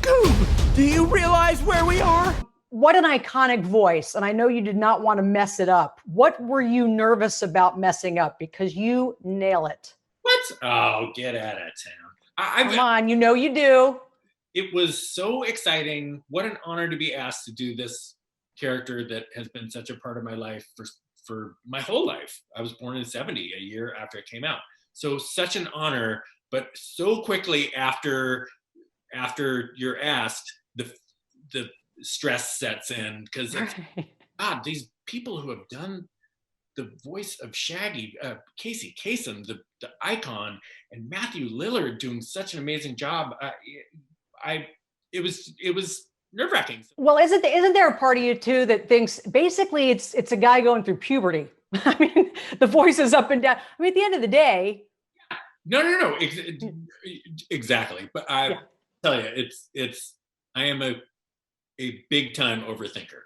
Scoob, do you realize where we are? What an iconic voice. And I know you did not want to mess it up. What were you nervous about messing up? Because you nail it. What? Oh, get out of town. Come on, you know you do. It was so exciting. What an honor to be asked to do this character that has been such a part of my life for my whole life. I was born in 70, a year after it came out. So such an honor, but so quickly after you're asked, the stress sets in because God, these people who have done the voice of Shaggy, Casey Kasem, the icon, and Matthew Lillard doing such an amazing job. It was nerve-wracking. Well, isn't there a part of you too that thinks basically it's a guy going through puberty? I mean, the voice is up and down. I mean, at the end of the day. No. Exactly. But I tell you, I am a big time overthinker,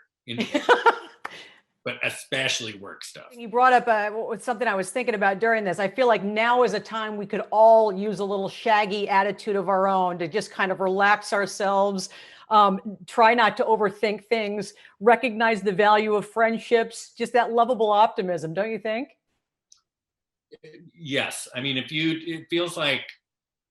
but especially work stuff. You brought up something I was thinking about during this. I feel like now is a time we could all use a little Shaggy attitude of our own to just kind of relax ourselves, try not to overthink things, recognize the value of friendships, just that lovable optimism, don't you think? Yes. I mean, it feels like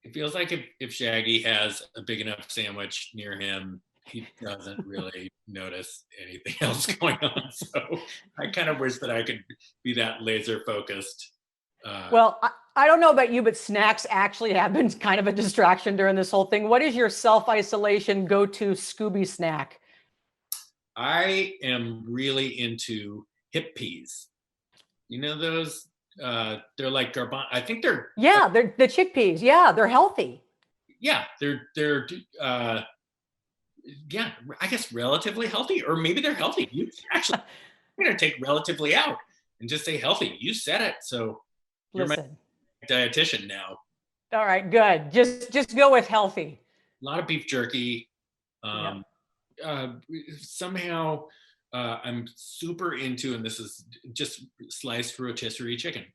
if Shaggy has a big enough sandwich near him, he doesn't really notice anything else going on. So I kind of wish that I could be that laser focused. Well, I don't know about you, but snacks actually have been kind of a distraction during this whole thing. What is your self-isolation go-to Scooby snack? I am really into hip peas. You know those? They're like garbanzo. I think they're they're the chickpeas. Yeah, they're healthy. Yeah, they're I guess relatively healthy, or maybe they're healthy. You actually, I'm gonna take relatively out and just say healthy. You said it, so you're my dietitian now. All right, good. Just go with healthy. A lot of beef jerky. Somehow I'm super into, and this is just sliced rotisserie chicken.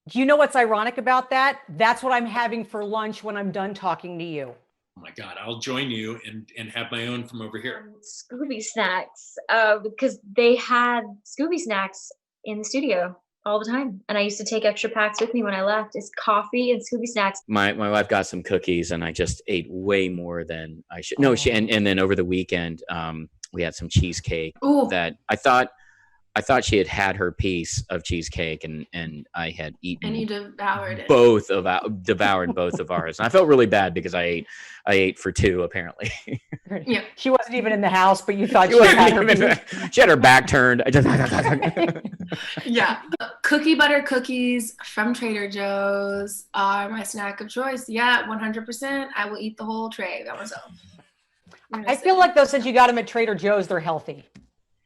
Do you know what's ironic about that? That's what I'm having for lunch when I'm done talking to you. Oh my God, I'll join you and have my own from over here. Scooby snacks, because they had Scooby snacks in the studio all the time. And I used to take extra packs with me when I left. It's coffee and Scooby snacks. My wife got some cookies and I just ate way more than I should. No, and then over the weekend, we had some cheesecake that I thought she had her piece of cheesecake and I had eaten. And you devoured it. Devoured both of ours. And I felt really bad because I ate for two apparently. Yeah. She wasn't even in the house, but you thought she had her back turned. Yeah. Cookie butter cookies from Trader Joe's are my snack of choice. Yeah, 100%. I will eat the whole tray by myself. I feel like though, since you got them at Trader Joe's, they're healthy.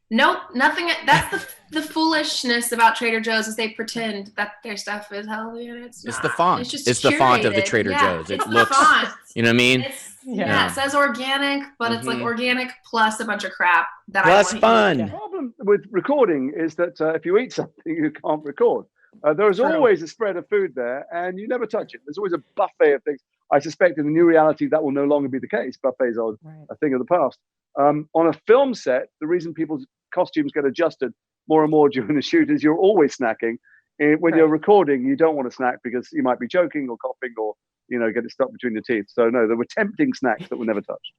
Nope, nothing. That's the foolishness about Trader Joe's is they pretend that their stuff is healthy and it's not. It's the font. It's just it's the font of the Trader Joe's. It looks, font. You know what I mean? It says organic, but it's like organic plus a bunch of crap that plus I fun. The problem with recording is that if you eat something, you can't record. There is always a spread of food there, and you never touch it. There's always a buffet of things. I suspect in the new reality that will no longer be the case. Buffets are a thing of the past. On a film set, the reason people's costumes get adjusted more and more during the shoot is you're always snacking. When you're recording, you don't want to snack because you might be choking or coughing or get it stuck between your teeth. So no, there were tempting snacks that were never touched.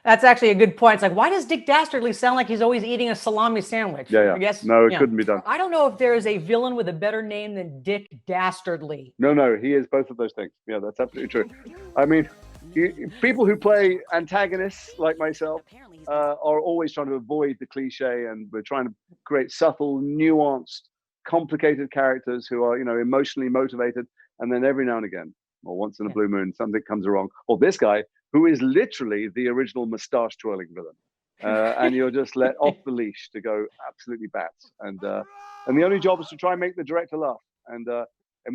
That's actually a good point. It's like, why does Dick Dastardly sound like he's always eating a salami sandwich? Yeah. I guess no, it couldn't be done. I don't know if there is a villain with a better name than Dick Dastardly. No, he is both of those things. Yeah, that's absolutely true. I mean, people who play antagonists like myself are always trying to avoid the cliche, and we're trying to create subtle, nuanced, complicated characters who are, emotionally motivated. And then every now and again, or once in a blue moon, something comes wrong. Or this guy, who is literally the original mustache twirling villain, and you're just let off the leash to go absolutely bats. And the only job is to try and make the director laugh. And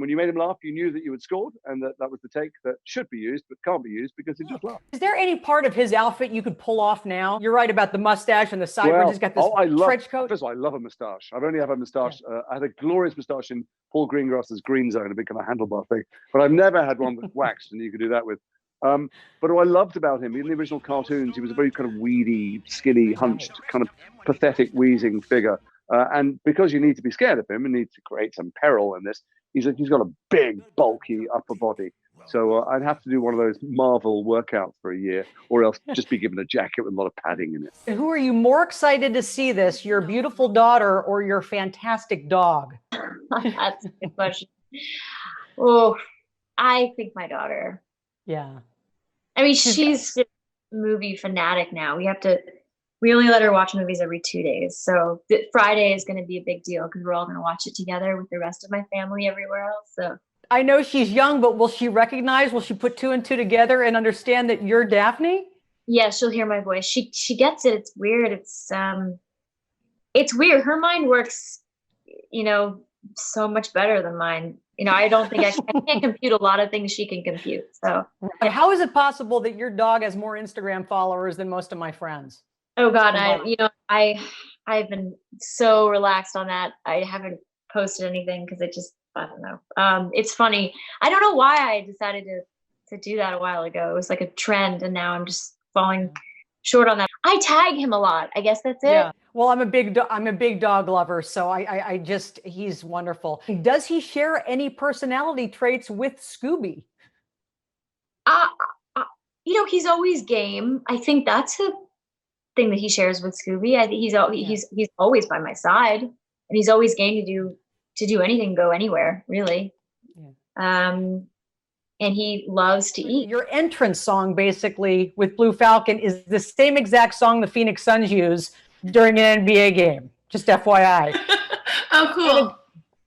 when you made him laugh, you knew that you had scored, and that was the take that should be used, but can't be used because he just laughed. Is there any part of his outfit you could pull off now? You're right about the mustache and the sideburns. He's got this trench coat. First of all, I love a mustache. I've only had a mustache. I had a glorious mustache in Paul Greengrass's Green Zone, a big kind of handlebar thing. But I've never had one with waxed, and you could do that with But what I loved about him, in the original cartoons, he was a very kind of weedy, skinny, hunched, kind of pathetic, wheezing figure. And because you need to be scared of him and need to create some peril in this, he's got a big, bulky upper body. So I'd have to do one of those Marvel workouts for a year, or else just be given a jacket with a lot of padding in it. And who are you more excited to see this, your beautiful daughter or your fantastic dog? That's a good question. Oh, I think my daughter. Yeah. I mean, she's a movie fanatic now. We only let her watch movies every 2 days. So Friday is going to be a big deal because we're all going to watch it together with the rest of my family everywhere else. So I know she's young, but will she put two and two together and understand that you're Daphne? Yeah, she'll hear my voice. She gets it. It's weird. It's weird. Her mind works, so much better than mine. I don't think I can't compute a lot of things she can compute. So how is it possible that your dog has more Instagram followers than most of my friends? Oh God, I've been so relaxed on that. I haven't posted anything because I don't know. It's funny. I don't know why I decided to do that a while ago. It was like a trend, and now I'm just falling short on that. I tag him a lot. I guess that's it. Yeah. Well, I'm a big dog lover, so he's wonderful. Does he share any personality traits with Scooby? He's always game. I think that's a thing that he shares with Scooby. I think he's always by my side, and he's always game to do anything, go anywhere, really. Yeah. And he loves to eat. Your entrance song, basically, with Blue Falcon is the same exact song the Phoenix Suns use during an NBA game. Just FYI. Oh, cool.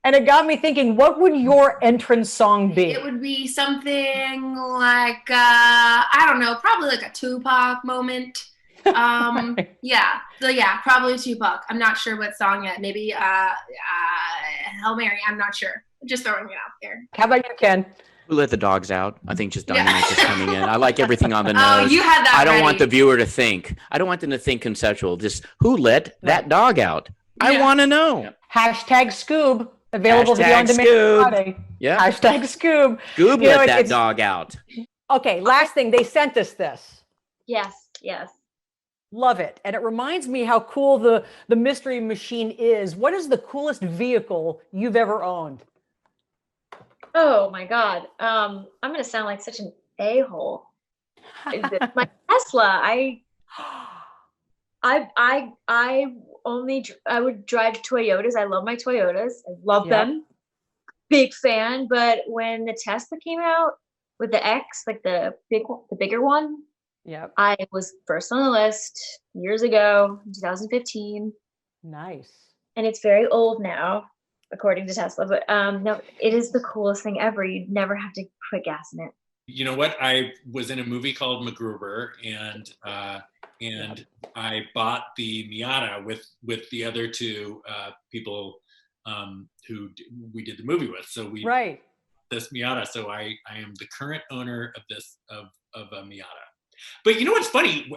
And it got me thinking, what would your entrance song be? It would be something like, I don't know, probably like a Tupac moment. Yeah. So yeah, probably Tupac. I'm not sure what song yet. Maybe Hail Mary. I'm not sure. Just throwing it out there. How about you, Ken? Who let the dogs out? I think just Dynamite is coming in. I like everything on the nose. Oh, you had that I don't ready. want the viewer to think. I don't want them to think conceptual. Just who let that dog out? I want to know. Hashtag Scoob. Available to be Hashtag on demand Scoob. Friday. Yeah. Hashtag Scoob. Scoob let that dog out. Okay, last thing. They sent us this. Yes. Love it. And it reminds me how cool the Mystery Machine is. What is the coolest vehicle you've ever owned? Oh my God. I'm going to sound like such an a-hole. My Tesla. I would drive Toyotas. I love my Toyotas. I love them. Big fan. But when the Tesla came out with the X, like the bigger one, I was first on the list years ago, in 2015. Nice. And it's very old now, according to Tesla. But no, it is the coolest thing ever. You'd never have to put gas in it. You know what? I was in a movie called MacGruber, and I bought the Miata with the other two people who we did the movie with. So we this Miata. So I am the current owner of this of a Miata. But you know what's funny?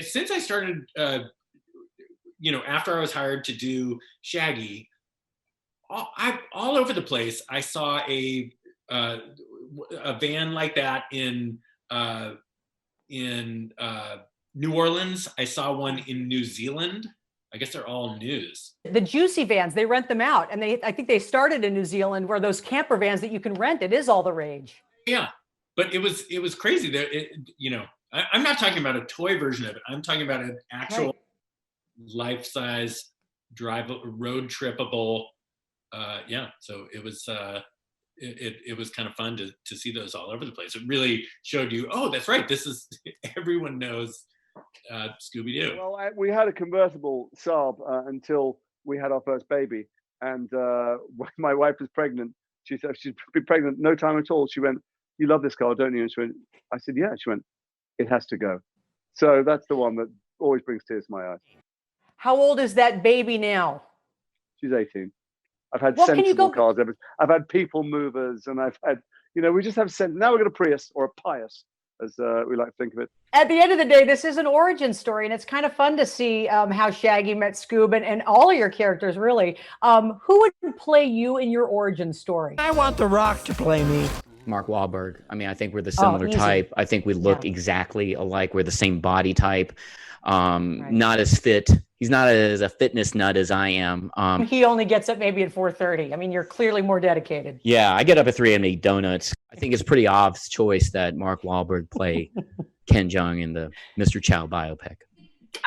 Since I started, after I was hired to do Shaggy, all over the place, I saw a van like that in New Orleans. I saw one in New Zealand. I guess they're all news. The Juicy vans, they rent them out. And I think they started in New Zealand where those camper vans that you can rent, it is all the rage. Yeah, but it was crazy. I'm not talking about a toy version of it. I'm talking about an actual life-size road trippable. So it was it was kind of fun to see those all over the place. It really showed you, oh, that's right. This is everyone knows Scooby-Doo. Well, we had a convertible Saab until we had our first baby, and when my wife was pregnant, she said she'd been pregnant no time at all. She went, "You love this car, don't you?" And she went, I said, "Yeah." She went, "It has to go." So that's the one that always brings tears to my eyes. How old is that baby now? She's 18. I've had sensible cars ever. I've had people movers, and I've had, we just have sense. Now we've got a Prius or a Pius, as we like to think of it. At the end of the day, this is an origin story, and it's kind of fun to see how Shaggy met Scoob and all of your characters, really. Who would play you in your origin story? I want The Rock to play me. Mark Wahlberg. I mean, I think we're the similar easy. type. I think we look Yeah. exactly alike. We're the same body type. Not as fit. He's not as a fitness nut as I am. He only gets up maybe at 4:30. I mean, you're clearly more dedicated. Yeah, I get up at 3 a.m. to eat donuts. I think it's pretty obvious choice that Mark Wahlberg play Ken Jeong in the Mr. Chow biopic.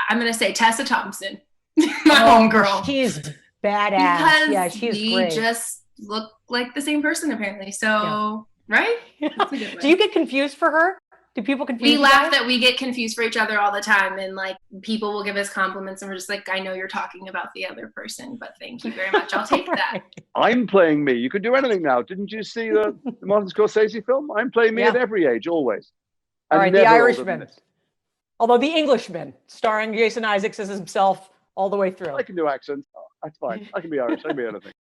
I'm going to say Tessa Thompson, my homegirl. She's badass. Because yeah, she's we great. just look like the same person, apparently. So, right? That's a good Do way. you get confused for her? Do people confuse We you laugh guys? that we get confused for each other all the time, and like people will give us compliments, and we're just like, I know you're talking about the other person, but thank you very much. I'll take that. I'm playing me. You could do anything now. Didn't you see the Martin Scorsese film? I'm playing me Yeah. at every age, always. All I'm right, The never older Irishman. than this. Although The Englishman, starring Jason Isaacs as himself all the way through. I can do accents. Oh, that's fine. I can be Irish. I can be anything.